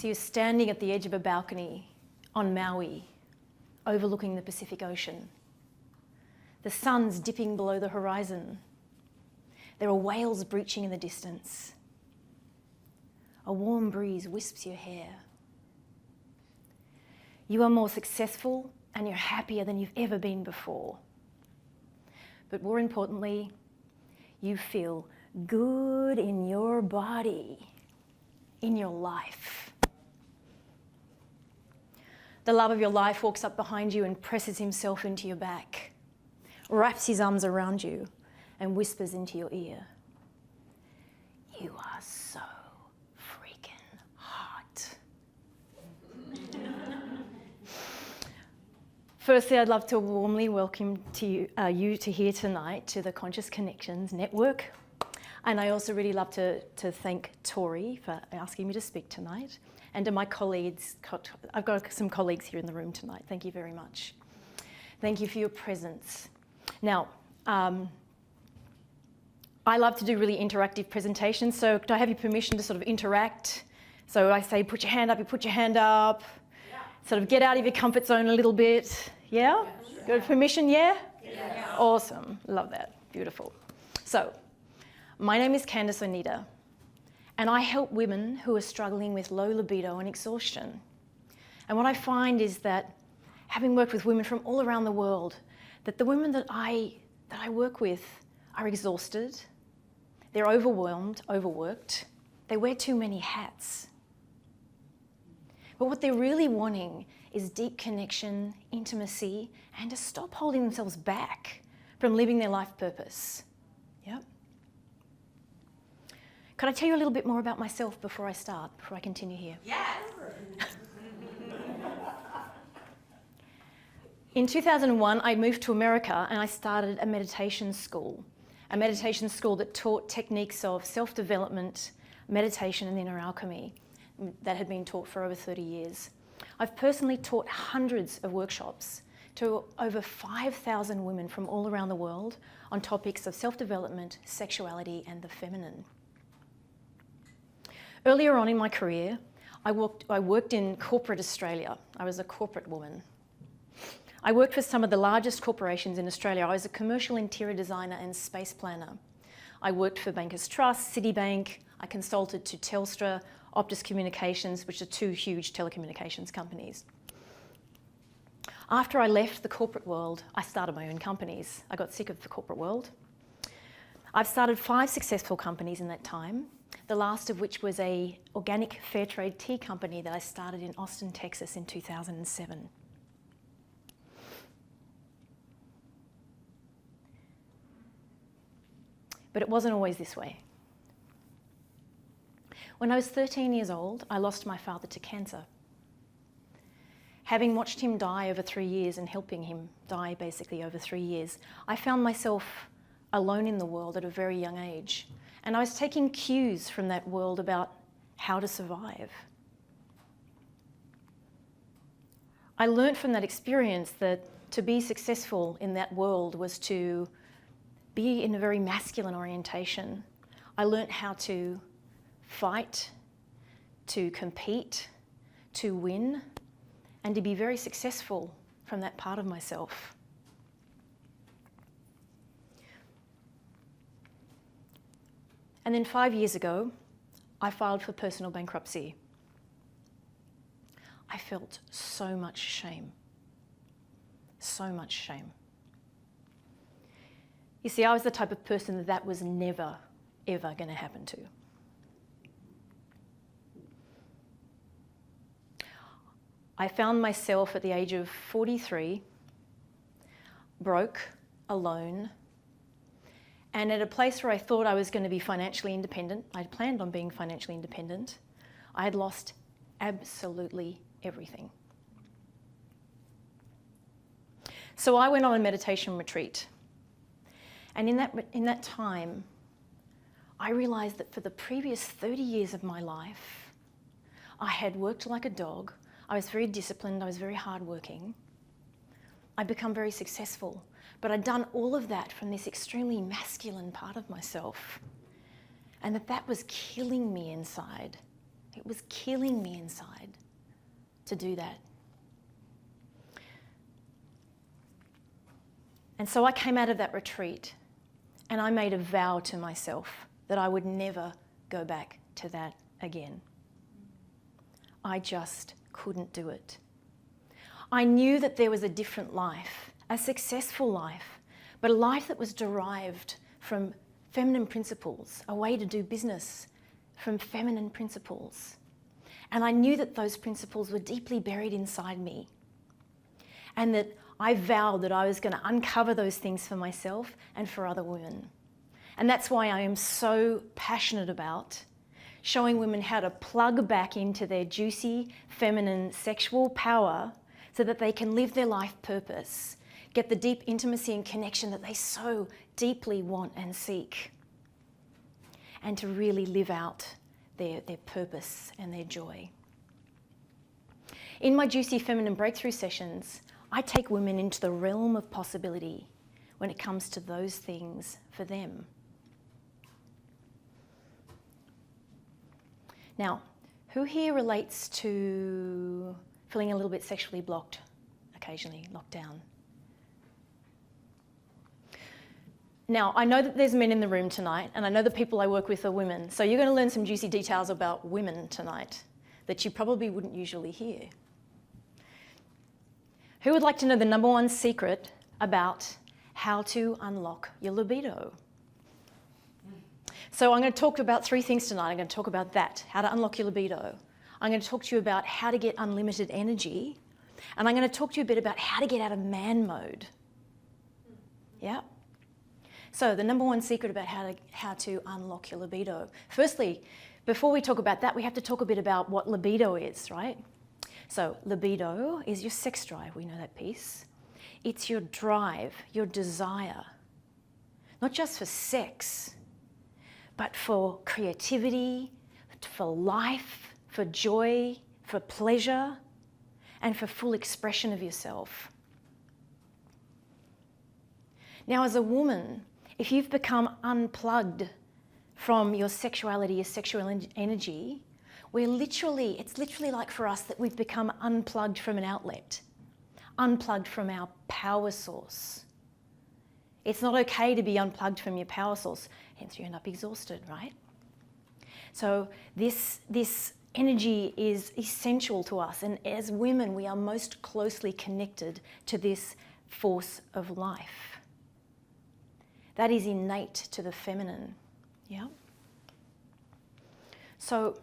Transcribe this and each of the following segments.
So you're standing at the edge of a balcony on Maui, overlooking the Pacific Ocean. The sun's dipping below the horizon. There are whales breaching in the distance. A warm breeze wisps your hair. You are more successful and you're happier than you've ever been before. But more importantly, you feel good in your body, in your life. The love of your life walks up behind you and presses himself into your back, wraps his arms around you and whispers into your ear, "You are so freaking hot." Firstly, I'd love to warmly welcome you here tonight to the Conscious Connections Network. And I also really love to thank Tori for asking me to speak tonight. And to my colleagues, I've got some colleagues here in the room tonight. Thank you very much. Thank you for your presence. Now, I love to do really interactive presentations, so do I have your permission to sort of interact? So I say, put your hand up, you put your hand up. Yeah. Sort of get out of your comfort zone a little bit. Yeah? Yeah, sure. Good permission, yeah? Yeah? Awesome, love that, beautiful. So, my name is Candice Oneida, and I help women who are struggling with low libido and exhaustion. And what I find is that, having worked with women from all around the world, that the women that I work with are exhausted, they're overwhelmed, overworked, they wear too many hats. But what they're really wanting is deep connection, intimacy, and to stop holding themselves back from living their life purpose. Yep. Could I tell you a little bit more about myself before I continue here? Yes! In 2001, I moved to America and I started a meditation school that taught techniques of self-development, meditation and inner alchemy that had been taught for over 30 years. I've personally taught hundreds of workshops to over 5,000 women from all around the world on topics of self-development, sexuality and the feminine. Earlier on in my career, I worked in corporate Australia. I was a corporate woman. I worked for some of the largest corporations in Australia. I was a commercial interior designer and space planner. I worked for Bankers Trust, Citibank. I consulted to Telstra, Optus Communications, which are two huge telecommunications companies. After I left the corporate world, I started my own companies. I got sick of the corporate world. I've started 5 successful companies in that time, the last of which was an organic fair trade tea company that I started in Austin, Texas in 2007. But it wasn't always this way. When I was 13 years old, I lost my father to cancer. Having watched him die over 3 years and helping him die basically over 3 years, I found myself alone in the world at a very young age. And I was taking cues from that world about how to survive. I learned from that experience that to be successful in that world was to be in a very masculine orientation. I learned how to fight, to compete, to win, and to be very successful from that part of myself. And then 5 years ago, I filed for personal bankruptcy. I felt so much shame. So much shame. You see, I was the type of person that was never, ever going to happen to. I found myself at the age of 43, broke, alone, and at a place where I thought I was going to be financially independent. I planned on being financially independent. I had lost absolutely everything. So I went on a meditation retreat. And in that time, I realized that for the previous 30 years of my life, I had worked like a dog. I was very disciplined. I was very hardworking. I'd become very successful. But I'd done all of that from this extremely masculine part of myself. And that was killing me inside It was killing me inside to do that. And so I came out of that retreat and I made a vow to myself that I would never go back to that again. I just couldn't do it. I knew that there was a different life, a successful life, but a life that was derived from feminine principles, a way to do business from feminine principles. And I knew that those principles were deeply buried inside me, and that I vowed that I was going to uncover those things for myself and for other women. And that's why I am so passionate about showing women how to plug back into their juicy, feminine, sexual power so that they can live their life purpose, get the deep intimacy and connection that they so deeply want and seek, and to really live out their purpose and their joy. In my Juicy Feminine Breakthrough sessions, I take women into the realm of possibility when it comes to those things for them. Now, who here relates to feeling a little bit sexually blocked occasionally, locked down? Now, I know that there's men in the room tonight, and I know the people I work with are women, so you're going to learn some juicy details about women tonight that you probably wouldn't usually hear. Who would like to know the number one secret about how to unlock your libido? So I'm going to talk about three things tonight. I'm going to talk about that, how to unlock your libido. I'm going to talk to you about how to get unlimited energy. And I'm going to talk to you a bit about how to get out of man mode. Yeah? So the number one secret about how to unlock your libido. Firstly, before we talk about that, we have to talk a bit about what libido is, right? So libido is your sex drive. We know that piece. It's your drive, your desire, not just for sex, but for creativity, for life, for joy, for pleasure, and for full expression of yourself. Now, as a woman, if you've become unplugged from your sexuality, your sexual energy, it's literally like for us that we've become unplugged from an outlet, unplugged from our power source. It's not okay to be unplugged from your power source, hence you end up exhausted, right? So this energy is essential to us, and as women, we are most closely connected to this force of life. That is innate to the feminine, yeah? So,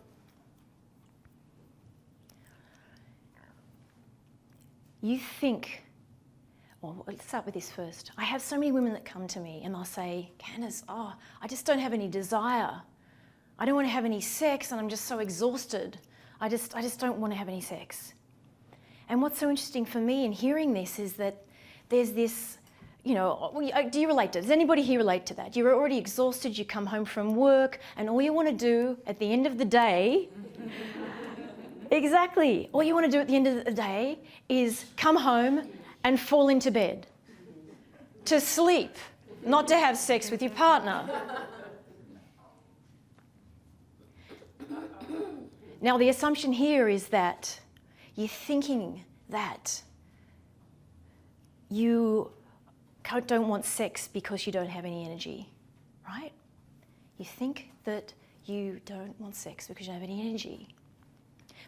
you think, well, let's start with this first. I have so many women that come to me and they'll say, Candice, I just don't have any desire. I don't want to have any sex and I'm just so exhausted. I just don't want to have any sex. And what's so interesting for me in hearing this is that there's this, do you relate to it? Does anybody here relate to that? You're already exhausted, you come home from work and all you want to do at the end of the day exactly. All you want to do at the end of the day is come home and fall into bed. To sleep, not to have sex with your partner. Now, the assumption here is that you're thinking that you don't want sex because you don't have any energy, right? You think that you don't want sex because you don't have any energy.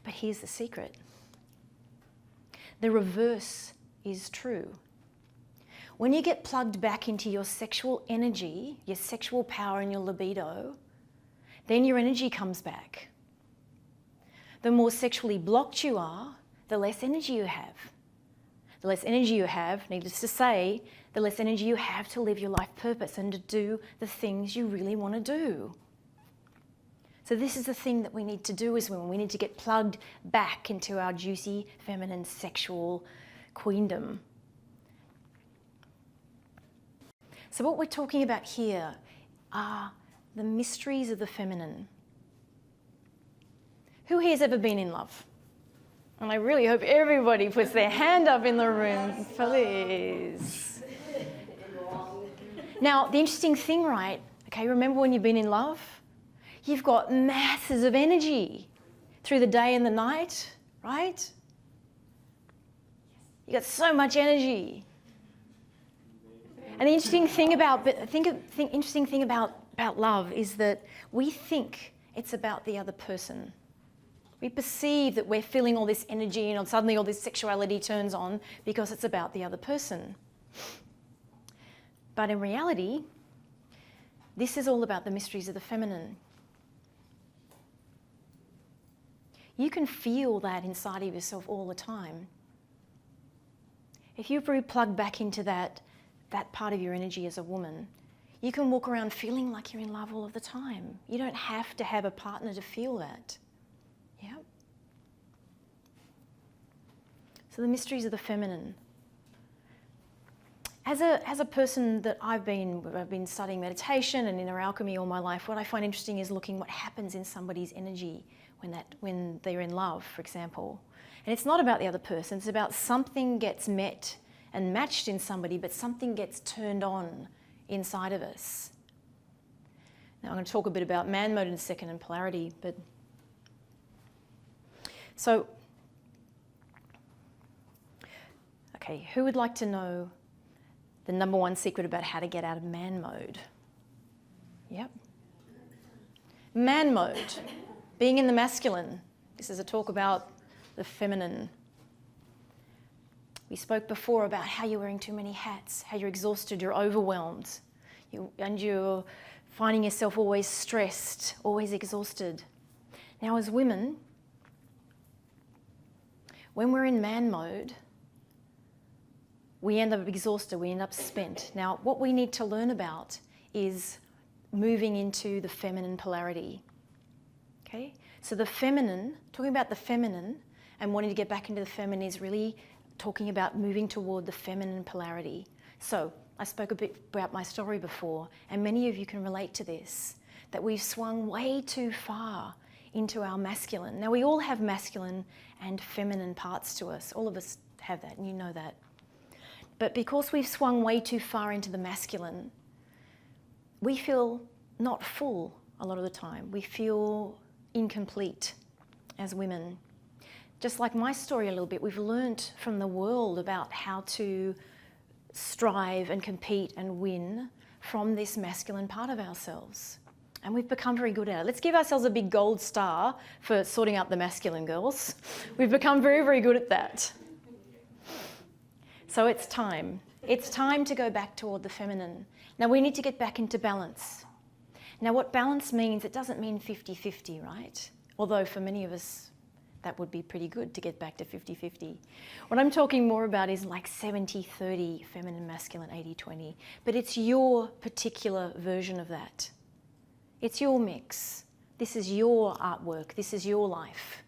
But here's the secret. The reverse is true. When you get plugged back into your sexual energy, your sexual power and your libido, then your energy comes back. The more sexually blocked you are, the less energy you have. The less energy you have, needless to say, the less energy you have to live your life purpose and to do the things you really want to do. So this is the thing that we need to do as women. We need to get plugged back into our juicy, feminine, sexual queendom. So what we're talking about here are the mysteries of the feminine. Who here has ever been in love? And I really hope everybody puts their hand up in the room, please. Now, the interesting thing, right? Okay, remember when you've been in love? You've got masses of energy through the day and the night, right? You got so much energy. And the interesting thing about love is that we think it's about the other person. We perceive that we're feeling all this energy and suddenly all this sexuality turns on because it's about the other person. But in reality, this is all about the mysteries of the feminine. You can feel that inside of yourself all the time. If you've really plugged back into that part of your energy as a woman, you can walk around feeling like you're in love all of the time. You don't have to have a partner to feel that. Yeah. So the mysteries of the feminine. As a person that I've been studying meditation and inner alchemy all my life, what I find interesting is looking what happens in somebody's energy when they're in love, for example. And it's not about the other person, it's about something gets met and matched in somebody, but something gets turned on inside of us. Now I'm going to talk a bit about man mode in a second and polarity, but so, okay, who would like to know the number one secret about how to get out of man mode? Yep. Man mode, being in the masculine. This is a talk about the feminine. We spoke before about how you're wearing too many hats, how you're exhausted, you're overwhelmed, and you're finding yourself always stressed, always exhausted. Now as women, when we're in man mode, we end up exhausted, we end up spent. Now what we need to learn about is moving into the feminine polarity. Okay? So the feminine, talking about the feminine and wanting to get back into the feminine is really talking about moving toward the feminine polarity. So I spoke a bit about my story before, and many of you can relate to this, that we've swung way too far into our masculine. Now we all have masculine and feminine parts to us. All of us have that, and you know that. But because we've swung way too far into the masculine, we feel not full a lot of the time. We feel incomplete as women. Just like my story a little bit, we've learnt from the world about how to strive and compete and win from this masculine part of ourselves. And we've become very good at it. Let's give ourselves a big gold star for sorting out the masculine, girls. We've become very, very good at that. So it's time. It's time to go back toward the feminine. Now we need to get back into balance. Now what balance means, it doesn't mean 50-50, right? Although for many of us, that would be pretty good to get back to 50-50. What I'm talking more about is like 70-30 feminine, masculine, 80-20. But it's your particular version of that. It's your mix. This is your artwork. This is your life.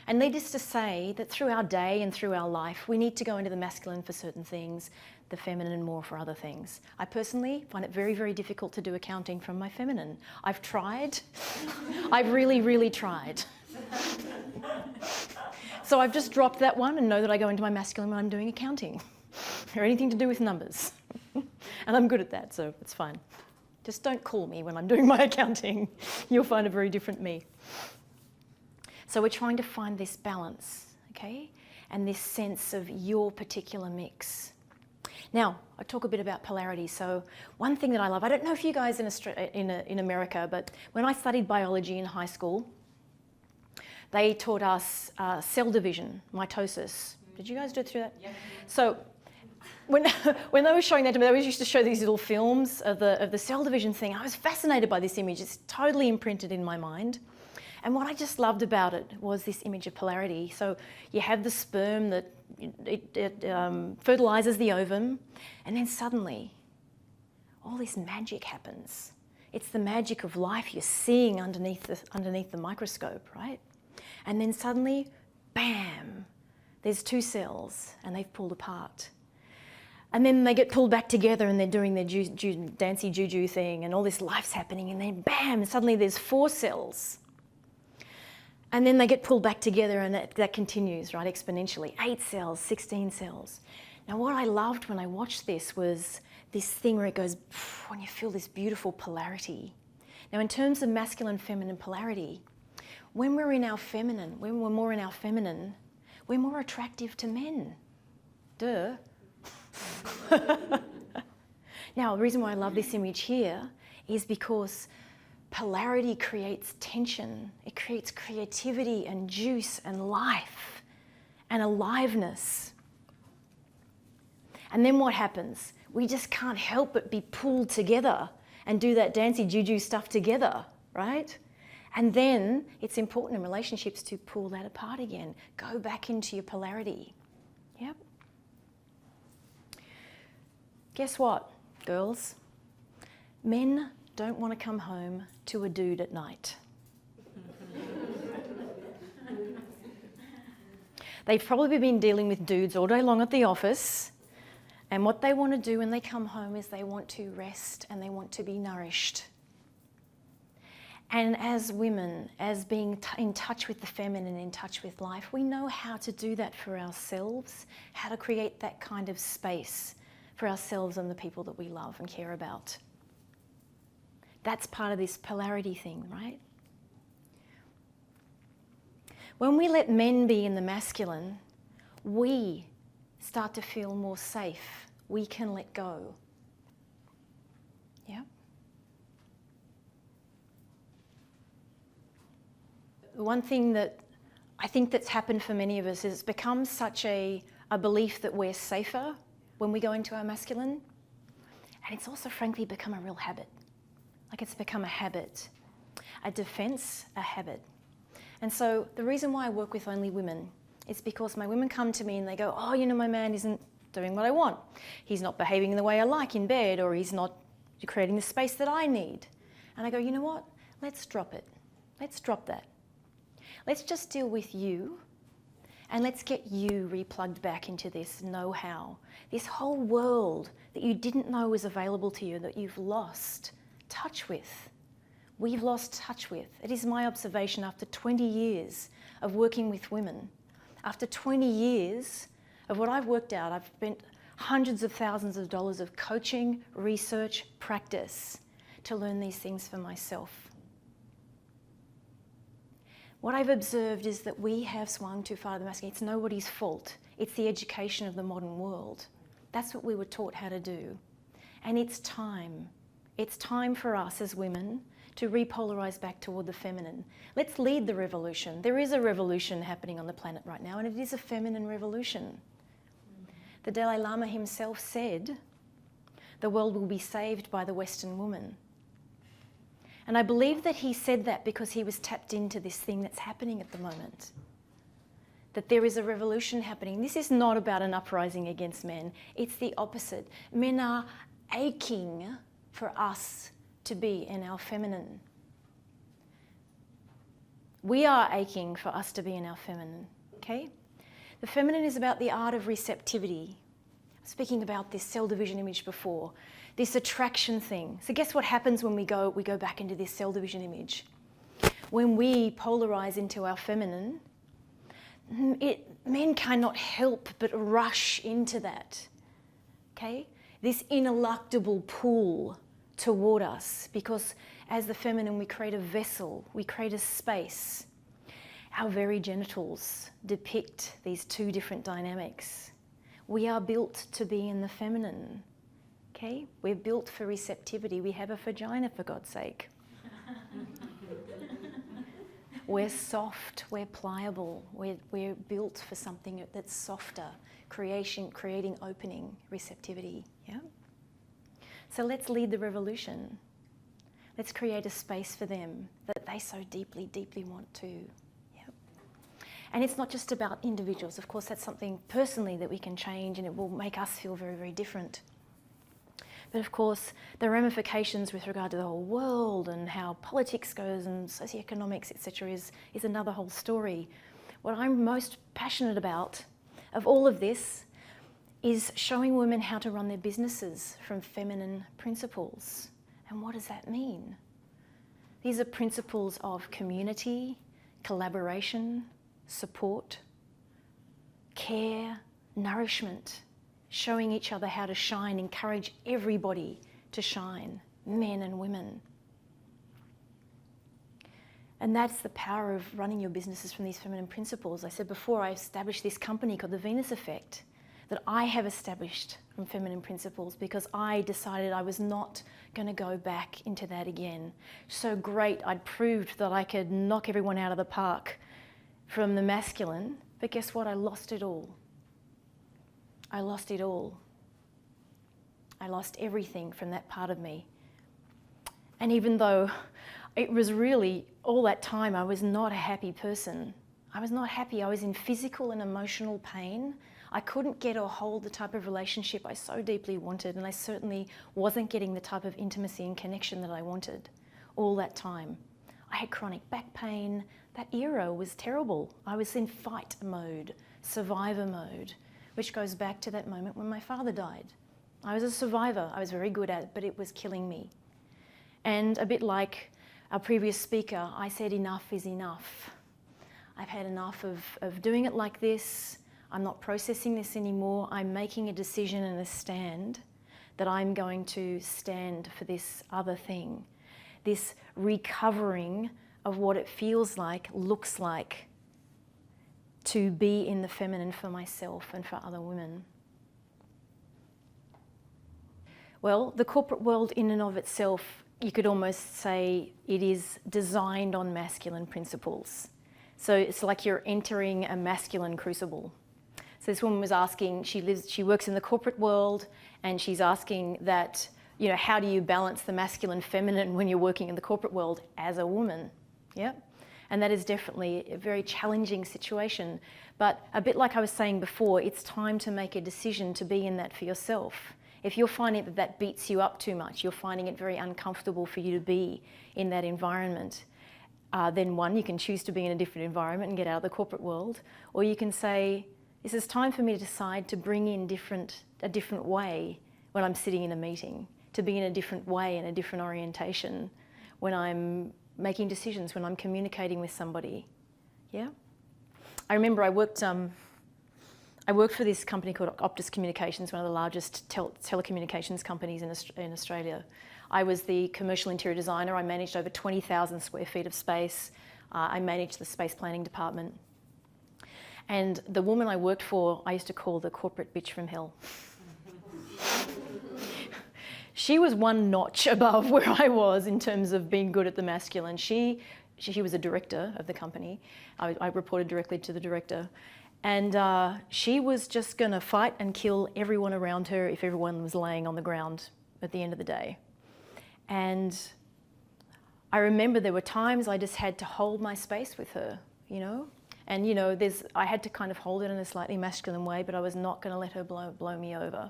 And needless to say that through our day and through our life, we need to go into the masculine for certain things, the feminine more for other things. I personally find it very, very difficult to do accounting from my feminine. I've tried. I've really, really tried. So I've just dropped that one and know that I go into my masculine when I'm doing accounting or anything to do with numbers. And I'm good at that, so it's fine. Just don't call me when I'm doing my accounting. You'll find a very different me. So we're trying to find this balance, okay? And this sense of your particular mix. Now, I talk a bit about polarity. So one thing that I love, I don't know if you guys in America, but when I studied biology in high school, they taught us cell division, mitosis. Did you guys do it through that? Yeah. So when they were showing that to me, they always used to show these little films of the cell division thing. I was fascinated by this image. It's totally imprinted in my mind. And what I just loved about it was this image of polarity. So you have the sperm that it fertilizes the ovum, and then suddenly all this magic happens. It's the magic of life you're seeing underneath the microscope, right? And then suddenly, bam, there's two cells and they've pulled apart. And then they get pulled back together and they're doing their dancey juju thing and all this life's happening, and then bam, suddenly there's 4 cells. And then they get pulled back together and that continues, right, exponentially. 8 cells, 16 cells. Now what I loved when I watched this was this thing where it goes, when you feel this beautiful polarity. Now in terms of masculine, feminine polarity, when we're in our feminine, when we're more in our feminine, we're more attractive to men. Duh. Now, the reason why I love this image here is because polarity creates tension. It creates creativity and juice and life and aliveness. And then what happens? We just can't help but be pulled together and do that dancey juju stuff together, right? And then it's important in relationships to pull that apart again. Go back into your polarity. Yep. Guess what, girls? Men don't want to come home to a dude at night. They've probably been dealing with dudes all day long at the office, and what they want to do when they come home is they want to rest and they want to be nourished. And as women, as being in touch with the feminine, in touch with life, we know how to do that for ourselves, how to create that kind of space for ourselves and the people that we love and care about. That's part of this polarity thing, right? When we let men be in the masculine, we start to feel more safe. We can let go. Yeah. One thing that I think that's happened for many of us is it's become such a belief that we're safer when we go into our masculine. And it's also frankly become a real habit. Like it's become a habit, a defense, a habit. And so the reason why I work with only women is because my women come to me and they go, oh, you know, my man isn't doing what I want. He's not behaving the way I like in bed, or he's not creating the space that I need. And I go, you know what? Let's drop it. Let's drop that. Let's just deal with you, and let's get you replugged back into this know-how, this whole world that you didn't know was available to you, that you've lost touch with. We've lost touch with. It is my observation after 20 years of working with women. After 20 years of what I've worked out, I've spent hundreds of thousands of dollars of coaching, research, practice to learn these things for myself. What I've observed is that we have swung too far to the masculine. It's nobody's fault. It's the education of the modern world. That's what we were taught how to do. And it's time. It's time for us as women to repolarize back toward the feminine. Let's lead the revolution. There is a revolution happening on the planet right now, and it is a feminine revolution. The Dalai Lama himself said, the world will be saved by the Western woman. And I believe that he said that because he was tapped into this thing that's happening at the moment. That there is a revolution happening. This is not about an uprising against men. It's the opposite. Men are aching for us to be in our feminine. We are aching for us to be in our feminine, okay? The feminine is about the art of receptivity. Speaking about this cell division image before, this attraction thing. So guess what happens when we go back into this cell division image? When we polarize into our feminine, men cannot help but rush into that, okay? This ineluctable pull toward us, because as the feminine we create a vessel, we create a space. Our very genitals depict these two different dynamics. We are built to be in the feminine, okay? We're built for receptivity. We have a vagina, for God's sake. We're soft, we're pliable, we're built for something that's softer, creating opening, receptivity, yeah? So let's lead the revolution. Let's create a space for them that they so deeply, deeply want to. Yep. And it's not just about individuals. Of course, that's something personally that we can change, and it will make us feel very, very different. But of course, the ramifications with regard to the whole world and how politics goes and socioeconomics, etc., is another whole story. What I'm most passionate about of all of this is showing women how to run their businesses from feminine principles. And what does that mean? These are principles of community, collaboration, support, care, nourishment, showing each other how to shine, encourage everybody to shine, men and women. And that's the power of running your businesses from these feminine principles. I said before, I established this company called the Venus Effect that I have established from feminine principles because I decided I was not going to go back into that again. So great, I'd proved that I could knock everyone out of the park from the masculine, but guess what? I lost it all. I lost it all. I lost everything from that part of me. And even though it was really, all that time, I was not a happy person. I was not happy. I was in physical and emotional pain. I couldn't get or hold the type of relationship I so deeply wanted, and I certainly wasn't getting the type of intimacy and connection that I wanted all that time. I had chronic back pain. That era was terrible. I was in fight mode, survivor mode, which goes back to that moment when my father died. I was a survivor. I was very good at it, but it was killing me. And a bit like our previous speaker, I said enough is enough. I've had enough of doing it like this. I'm not processing this anymore. I'm making a decision and a stand that I'm going to stand for this other thing, this recovering of what it feels like, looks like, to be in the feminine for myself and for other women. Well, the corporate world in and of itself, you could almost say it is designed on masculine principles. So it's like you're entering a masculine crucible. So this woman was asking, she works in the corporate world, and she's asking that, you know, how do you balance the masculine feminine when you're working in the corporate world as a woman? Yeah. And that is definitely a very challenging situation. But a bit like I was saying before, it's time to make a decision to be in that for yourself. If you're finding that that beats you up too much, you're finding it very uncomfortable for you to be in that environment, then one, you can choose to be in a different environment and get out of the corporate world, or you can say, this is time for me to decide to bring in a different way when I'm sitting in a meeting, to be in a different way and a different orientation when I'm making decisions, when I'm communicating with somebody. Yeah? I remember I worked for this company called Optus Communications, one of the largest telecommunications companies in Australia. I was the commercial interior designer. I managed over 20,000 square feet of space. I managed the space planning department. And the woman I worked for, I used to call the corporate bitch from hell. She was one notch above where I was in terms of being good at the masculine. She was a director of the company. I reported directly to the director. And she was just going to fight and kill everyone around her if everyone was laying on the ground at the end of the day. And I remember there were times I just had to hold my space with her, you know? And, you know, I had to kind of hold it in a slightly masculine way, but I was not going to let her blow me over.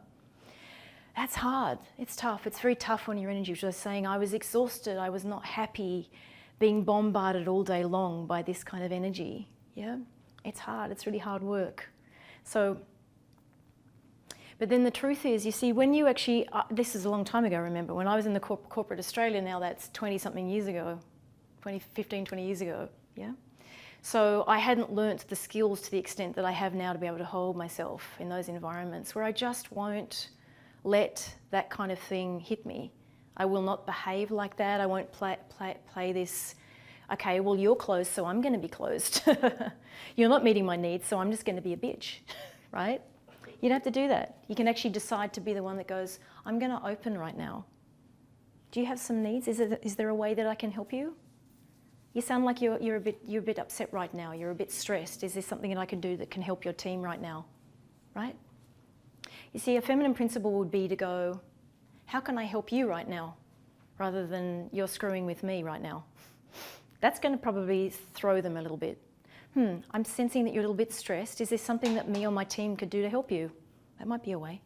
That's hard. It's tough. It's very tough on your energy. Which I was saying, I was exhausted. I was not happy being bombarded all day long by this kind of energy. Yeah? It's hard. It's really hard work. So, but then the truth is, you see, when you actually, this is a long time ago, remember, when I was in the corporate Australia, now that's 20-something years ago, 15, 20 years ago, yeah? So I hadn't learnt the skills to the extent that I have now to be able to hold myself in those environments where I just won't let that kind of thing hit me. I will not behave like that. I won't play this, okay, well, you're closed, so I'm going to be closed. You're not meeting my needs, so I'm just going to be a bitch, right? You don't have to do that. You can actually decide to be the one that goes, I'm going to open right now. Do you have some needs? Is there a way that I can help you? You sound like you're a bit upset right now. You're a bit stressed. Is there something that I can do that can help your team right now? Right? You see, a feminine principle would be to go, how can I help you right now? Rather than you're screwing with me right now. That's going to probably throw them a little bit. I'm sensing that you're a little bit stressed. Is there something that me or my team could do to help you? That might be a way.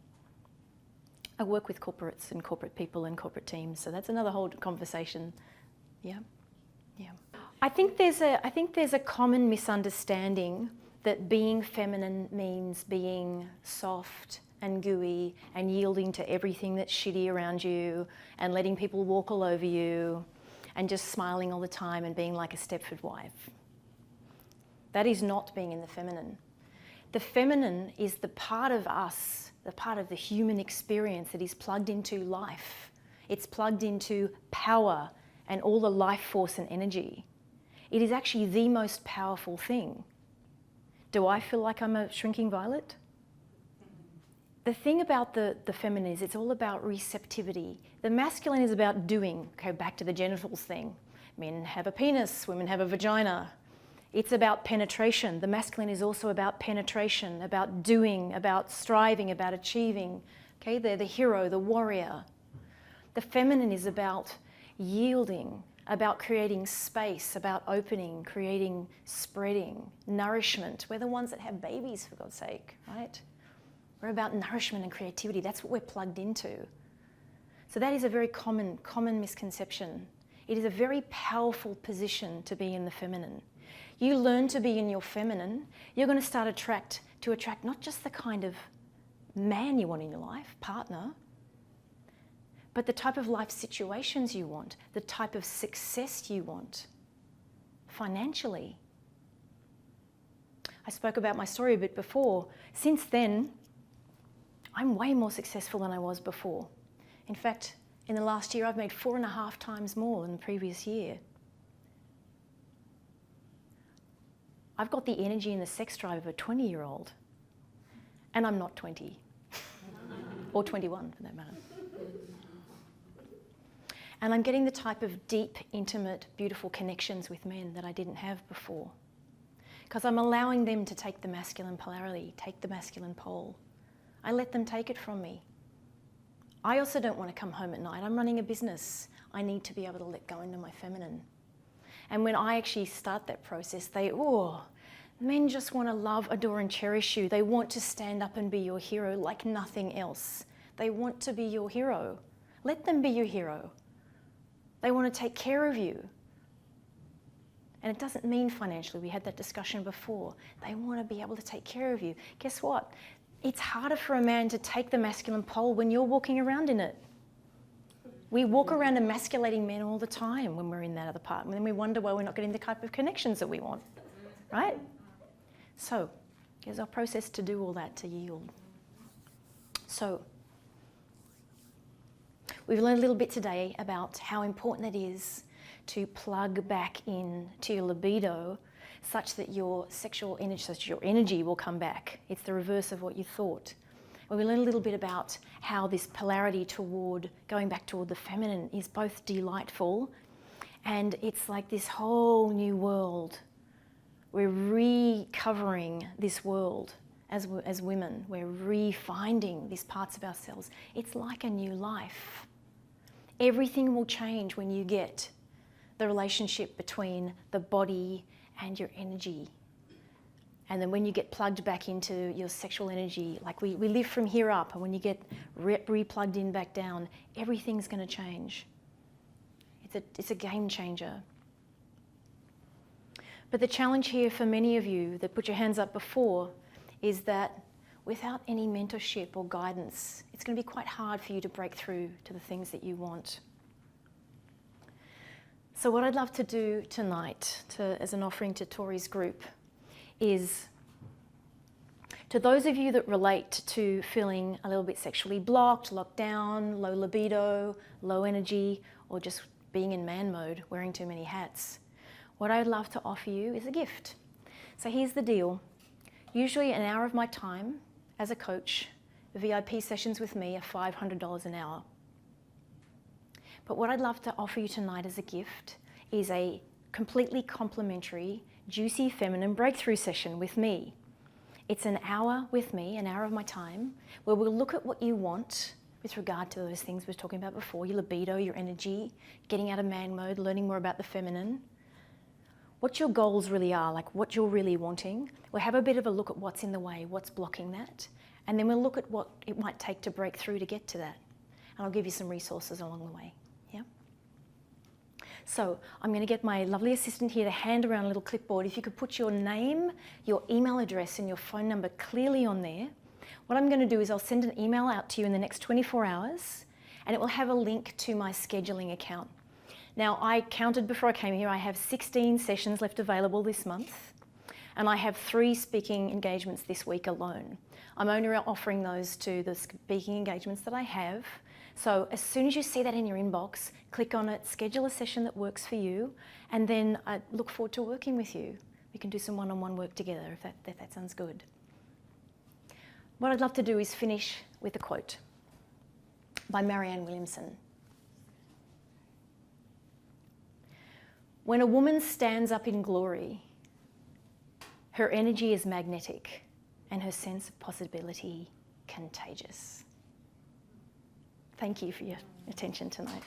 I work with corporates and corporate people and corporate teams, so that's another whole conversation. Yeah. Yeah. I think there's a common misunderstanding that being feminine means being soft and gooey and yielding to everything that's shitty around you and letting people walk all over you and just smiling all the time and being like a Stepford wife. That is not being in the feminine. The feminine is the part of us, the part of the human experience that is plugged into life. It's plugged into power and all the life force and energy. It is actually the most powerful thing. Do I feel like I'm a shrinking violet? The thing about the feminine is it's all about receptivity. The masculine is about doing. Okay, back to the genitals thing. Men have a penis, women have a vagina. It's about penetration. The masculine is also about penetration, about doing, about striving, about achieving. Okay, they're the hero, the warrior. The feminine is about yielding, about creating space, about opening, creating, spreading, nourishment. We're the ones that have babies, for God's sake, right? We're about nourishment and creativity. That's what we're plugged into. So that is a very common misconception. It is a very powerful position to be in the feminine. You learn to be in your feminine, you're going to start to attract not just the kind of man you want in your life, partner, but the type of life situations you want, the type of success you want, financially. I spoke about my story a bit before. Since then, I'm way more successful than I was before. In fact, in the last year, I've made 4.5 times more than the previous year. I've got the energy and the sex drive of a 20-year-old, and I'm not 20, or 21 for that matter. And I'm getting the type of deep, intimate, beautiful connections with men that I didn't have before. Because I'm allowing them to take the masculine polarity, take the masculine pole. I let them take it from me. I also don't want to come home at night. I'm running a business. I need to be able to let go into my feminine. And when I actually start that process, men just want to love, adore and cherish you. They want to stand up and be your hero like nothing else. They want to be your hero. Let them be your hero. They want to take care of you. And it doesn't mean financially. We had that discussion before. They want to be able to take care of you. Guess what? It's harder for a man to take the masculine pole when you're walking around in it. We walk around emasculating men all the time when we're in that other part. And then we wonder why we're not getting the type of connections that we want, right? So here's our process to do all that, to yield. So we've learned a little bit today about how important it is to plug back in to your libido such that your sexual energy, such your energy will come back. It's the reverse of what you thought. Well, we learned a little bit about how this polarity toward going back toward the feminine is both delightful and it's like this whole new world. We're recovering this world as women. We're refinding these parts of ourselves. It's like a new life. Everything will change when you get the relationship between the body and your energy. And then when you get plugged back into your sexual energy, like we live from here up, and when you get re-plugged in back down, everything's going to change. It's a game changer. But the challenge here for many of you that put your hands up before is that without any mentorship or guidance, it's going to be quite hard for you to break through to the things that you want. So what I'd love to do tonight, as an offering to Tori's group, is to those of you that relate to feeling a little bit sexually blocked, locked down, low libido, low energy, or just being in man mode, wearing too many hats, what I'd love to offer you is a gift. So here's the deal. Usually an hour of my time as a coach, VIP sessions with me are $500 an hour. But what I'd love to offer you tonight as a gift is a completely complimentary, juicy feminine breakthrough session with me. It's an hour with me, an hour of my time, where we'll look at what you want with regard to those things we were talking about before, your libido, your energy, getting out of man mode, learning more about the feminine, what your goals really are, like what you're really wanting. We'll have a bit of a look at what's in the way, what's blocking that, and then we'll look at what it might take to break through to get to that. And I'll give you some resources along the way. So I'm going to get my lovely assistant here to hand around a little clipboard. If you could put your name, your email address and your phone number clearly on there. What I'm going to do is I'll send an email out to you in the next 24 hours and it will have a link to my scheduling account. Now I counted before I came here, I have 16 sessions left available this month and I have 3 speaking engagements this week alone. I'm only offering those to the speaking engagements that I have. So as soon as you see that in your inbox, click on it, schedule a session that works for you, and then I look forward to working with you. We can do some one-on-one work together if that sounds good. What I'd love to do is finish with a quote by Marianne Williamson. When a woman stands up in glory, her energy is magnetic and her sense of possibility contagious. Thank you for your attention tonight.